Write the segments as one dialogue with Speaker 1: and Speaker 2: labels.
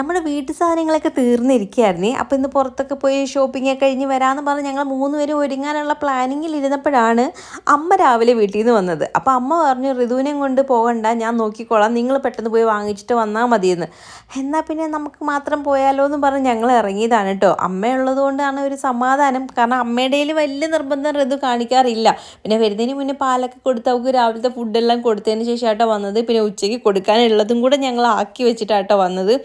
Speaker 1: നമ്മുടെ വീട്ടു സാധനങ്ങളൊക്കെ തീർന്നിരിക്കുകയായിരുന്നേ. അപ്പോൾ ഇന്ന് പുറത്തൊക്കെ പോയി ഷോപ്പിംഗ് ഒക്കെ കഴിഞ്ഞ് വരാമെന്ന് പറഞ്ഞ് ഞങ്ങൾ 3 പേരും ഒരുങ്ങാനുള്ള പ്ലാനിങ്ങിൽ ഇരുന്നപ്പോഴാണ് അമ്മ രാവിലെ വീട്ടിൽ നിന്ന് വന്നത്. അപ്പോൾ അമ്മ പറഞ്ഞു, ഋതുവിനെയും കൊണ്ട് പോകണ്ട, ഞാൻ നോക്കിക്കോളാം, നിങ്ങൾ പെട്ടെന്ന് പോയി വാങ്ങിച്ചിട്ട് വന്നാൽ മതിയെന്ന്. എന്നാൽ പിന്നെ നമുക്ക് മാത്രം പോയാലോ എന്ന് പറഞ്ഞ് ഞങ്ങൾ ഇറങ്ങിയതാണ് കേട്ടോ. അമ്മയുള്ളത് കൊണ്ടാണ് ഒരു സമാധാനം. കാരണം അമ്മയുടെ കയ്യിൽ വലിയ നിർബന്ധം ഋതു കാണിക്കാറില്ല. പിന്നെ വരുന്നതിന് മുന്നേ പാലൊക്കെ കൊടുത്ത് അവൾക്ക് രാവിലത്തെ ഫുഡെല്ലാം കൊടുത്തതിന് ശേഷമായിട്ടോ വന്നത്. പിന്നെ ഉച്ചയ്ക്ക് കൊടുക്കാനുള്ളതും കൂടെ ഞങ്ങൾ ആക്കി വെച്ചിട്ടാട്ടോ വന്നത്.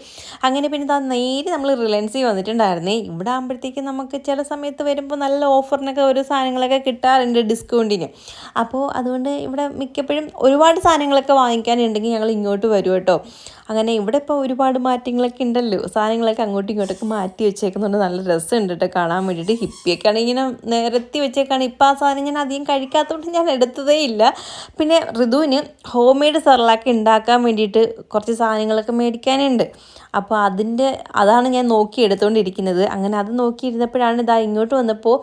Speaker 1: അങ്ങനെ പിന്നെ നേരെ നമ്മൾ റിലയൻസിൽ വന്നിട്ടുണ്ടായിരുന്നേ. ഇവിടെ ആകുമ്പോഴത്തേക്കും നമുക്ക് ചില സമയത്ത് വരുമ്പോൾ നല്ല ഓഫറിനൊക്കെ ഓരോ സാധനങ്ങളൊക്കെ കിട്ടാറുണ്ട് ഡിസ്കൗണ്ടിന്. അപ്പോൾ അതുകൊണ്ട് ഇവിടെ മിക്കപ്പോഴും ഒരുപാട് സാധനങ്ങളൊക്കെ വാങ്ങിക്കാനുണ്ടെങ്കിൽ ഞങ്ങൾ ഇങ്ങോട്ട് വരും കേട്ടോ. അങ്ങനെ ഇവിടെ ഇപ്പോൾ ഒരുപാട് മാറ്റങ്ങളൊക്കെ ഉണ്ടല്ലോ, സാധനങ്ങളൊക്കെ അങ്ങോട്ടും ഇങ്ങോട്ടൊക്കെ മാറ്റി വെച്ചേക്കുന്നുണ്ട്. നല്ല രസമുണ്ട് കേട്ടോ കാണാൻ വേണ്ടിയിട്ട്. ഹിപ്പിയൊക്കെയാണ് ഇങ്ങനെ നിരത്തി വെച്ചേക്കാണ്. ഇപ്പോൾ ആ സാധനം ഞാൻ അധികം കഴിക്കാത്തതുകൊണ്ട് ഞാൻ എടുത്തതേ ഇല്ല. പിന്നെ ഋതുവിന് ഹോം മെയ്ഡ് സെർലാക്ക് ഉണ്ടാക്കാൻ വേണ്ടിയിട്ട് കുറച്ച് സാധനങ്ങളൊക്കെ മേടിക്കാനുണ്ട്. അപ്പോൾ അതാണ് ഞാൻ നോക്കി എടുത്തുകൊണ്ടിരിക്കുന്നത്. അങ്ങനെ അത് നോക്കിയിരുന്നപ്പോഴാണ് ഇതാ ഇങ്ങോട്ട് വന്നപ്പോൾ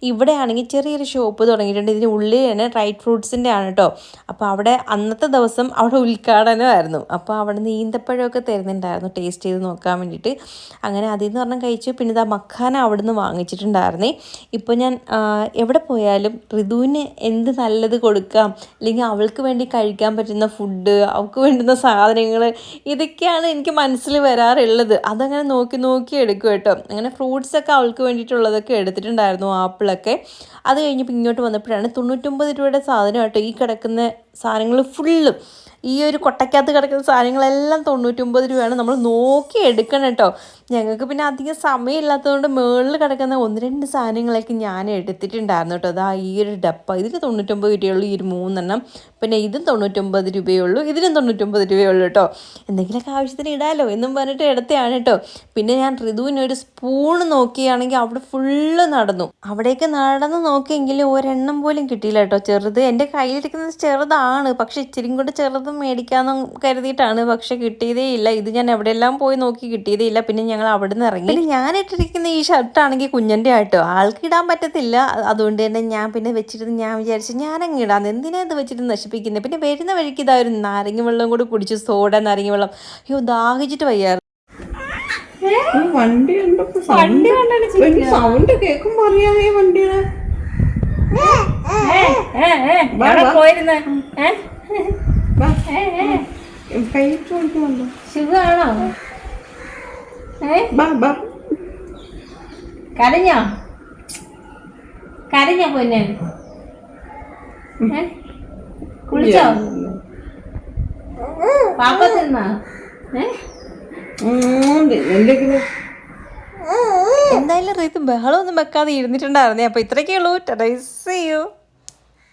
Speaker 1: ഇവിടെ ആണെങ്കിൽ ചെറിയൊരു ഷോപ്പ് തുടങ്ങിയിട്ടുണ്ട്. ഇതിൻ്റെ ഉള്ളിൽ തന്നെ ഡ്രൈഡ് ഫ്രൂട്ട്സിൻ്റെ ആണ് കേട്ടോ. അപ്പോൾ അവിടെ അന്നത്തെ ദിവസം അവിടെ ഉദ്ഘാടനമായിരുന്നു. അപ്പോൾ അവിടെ നിന്ന് ഈന്തപ്പഴമൊക്കെ തരുന്നുണ്ടായിരുന്നു ടേസ്റ്റ് ചെയ്ത് നോക്കാൻ വേണ്ടിയിട്ട്. അങ്ങനെ അതിൽ നിന്ന് പറഞ്ഞാൽ കഴിച്ചു. പിന്നെ ഇതാ മഖാന അവിടെ നിന്ന് വാങ്ങിച്ചിട്ടുണ്ടായിരുന്നേ. ഇപ്പോൾ ഞാൻ എവിടെ പോയാലും ഋതുവിന് എന്ത് നല്ലത് കൊടുക്കാം, അല്ലെങ്കിൽ അവൾക്ക് വേണ്ടി കഴിക്കാൻ പറ്റുന്ന ഫുഡ്, അവൾക്ക് വേണ്ടുന്ന സാധനങ്ങൾ, ഇതൊക്കെയാണ് എനിക്ക് മനസ്സിൽ വരാറുള്ളത്. അതങ്ങനെ നോക്കി എടുക്കും കേട്ടോ. അങ്ങനെ ഫ്രൂട്ട്സൊക്കെ അവൾക്ക് വേണ്ടിയിട്ടുള്ളതൊക്കെ എടുത്തിട്ടുണ്ടായിരുന്നു, ആപ്പിളൊക്കെ. അത് കഴിഞ്ഞപ്പോൾ ഇങ്ങോട്ട് വന്നപ്പോഴാണ് 99 രൂപയുടെ സാധനം കേട്ടോ ഈ കിടക്കുന്ന സാധനങ്ങൾ ഫുള്ളും. ഈ ഒരു കൊട്ടയ്ക്കകത്ത് കിടക്കുന്ന സാധനങ്ങളെല്ലാം 99 രൂപയാണ്. നമ്മൾ നോക്കി എടുക്കണം കേട്ടോ. ഞങ്ങൾക്ക് പിന്നെ അധികം സമയമില്ലാത്തതുകൊണ്ട് മുകളിൽ കിടക്കുന്ന 1-2 സാധനങ്ങളൊക്കെ ഞാൻ എടുത്തിട്ടുണ്ടായിരുന്നു കേട്ടോ. അതാ ഈ ഒരു ഡപ്പ, ഇതിന് 99 രൂപയുള്ളൂ, ഈ ഒരു 3 എണ്ണം. പിന്നെ ഇതും 99 രൂപയുള്ളൂ, ഇതിനും 99 രൂപയുള്ളൂ കേട്ടോ. എന്തെങ്കിലുമൊക്കെ ആവശ്യത്തിന് ഇടാമല്ലോ എന്നും പറഞ്ഞിട്ട് എടുത്തതാണ് കേട്ടോ. പിന്നെ ഞാൻ ഋതുവിനൊരു സ്പൂണ് നോക്കിയാണെങ്കിൽ അവിടെ ഫുള്ള് നടന്നു. അവിടേക്ക് നടന്ന് നോക്കിയെങ്കിലും ഒരെണ്ണം പോലും കിട്ടിയില്ല കേട്ടോ. ചെറുത് എൻ്റെ കയ്യിലിരിക്കുന്നത് ചെറുതാണ്, പക്ഷെ ഇച്ചിരി കൂടെ ചെറുതും മേടിക്കാമെന്ന് കരുതിയിട്ടാണ്. പക്ഷെ കിട്ടിയതേ ഇല്ല. ഇത് ഞാൻ എവിടെയെല്ലാം പോയി നോക്കി കിട്ടിയതേ ഇല്ല. പിന്നെ ഞങ്ങൾ അവിടെ നിന്ന് ഇറങ്ങി. പിന്നെ ഞാൻ ഇട്ടിരിക്കുന്ന ഈ ഷർട്ടാണെങ്കിൽ കുഞ്ഞൻ്റെ ആട്ടോ, ആൾക്ക് ഇടാൻ പറ്റത്തില്ല. അതുകൊണ്ട് തന്നെ ഞാൻ പിന്നെ വെച്ചിട്ട് ഞാൻ വിചാരിച്ചു ഞാനങ്ങ് ഇടാന്ന്, എന്തിനാ ഇത് വെച്ചിട്ട് നശിപ്പിക്കുന്നത്. പിന്നെ വരുന്ന വഴിക്ക് ഇതായൊരു നാരങ്ങ വെള്ളം കൂടി കുടിച്ചു, സോഡ നാരങ്ങ വെള്ളം. അയ്യോ ദാഹിച്ചിട്ട് വയ്യാറ്.
Speaker 2: സൗണ്ട് കേൾക്കുമ്പോ അറിയാമേ വണ്ടിയുടെ
Speaker 3: സുഖാണോ? കരഞ്ഞോ പൊന്നെ? കുളിച്ചോ? പാപ്പ തിന്നാ?
Speaker 1: എന്തായാലും റീത്ത് ബഹളമൊന്നും വെക്കാതെ ഇരുന്നിട്ടുണ്ടായിരുന്നേ. അപ്പോൾ ഇത്രയൊക്കെ ഉള്ളൂ. ടൈസ് ചെയ്യൂ.